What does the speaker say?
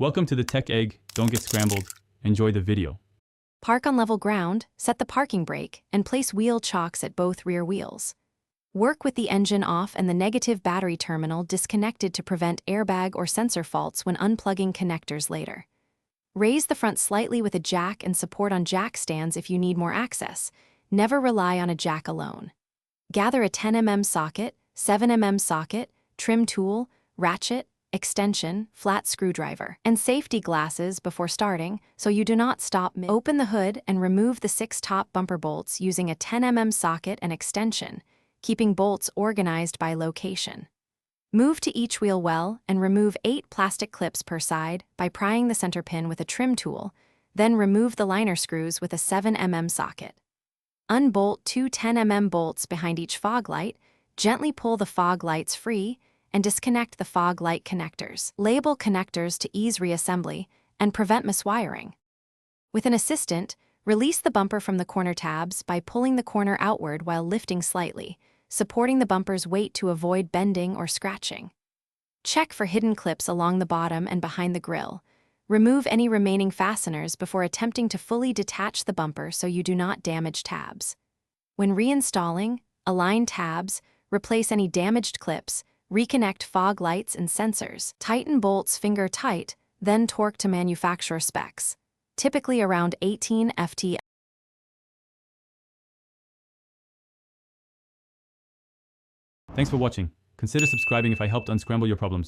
Welcome to the Tech Egg. Don't get scrambled. Enjoy the video. Park on level ground, set the parking brake, and place wheel chocks at both rear wheels. Work with the engine off and the negative battery terminal disconnected to prevent airbag or sensor faults when unplugging connectors later. Raise the front slightly with a jack and support on jack stands if you need more access. Never rely on a jack alone. Gather a 10mm socket, 7mm socket, trim tool, ratchet, extension, flat screwdriver, and safety glasses before starting so you do not stop mid. Open the hood and remove the 6 top bumper bolts using a 10mm socket and extension, keeping bolts organized by location. Move to each wheel well and remove 8 plastic clips per side by prying the center pin with a trim tool, then remove the liner screws with a 7mm socket. Unbolt 2 10mm bolts behind each fog light, gently pull the fog lights free, and disconnect the fog light connectors. Label connectors to ease reassembly and prevent miswiring. With an assistant, release the bumper from the corner tabs by pulling the corner outward while lifting slightly, supporting the bumper's weight to avoid bending or scratching. Check for hidden clips along the bottom and behind the grille. Remove any remaining fasteners before attempting to fully detach the bumper so you do not damage tabs. When reinstalling, align tabs, replace any damaged clips, reconnect fog lights and sensors. Tighten bolts finger tight, then torque to manufacturer specs, typically around 18 Ft. Thanks for watching. Consider subscribing if I helped unscramble your problems.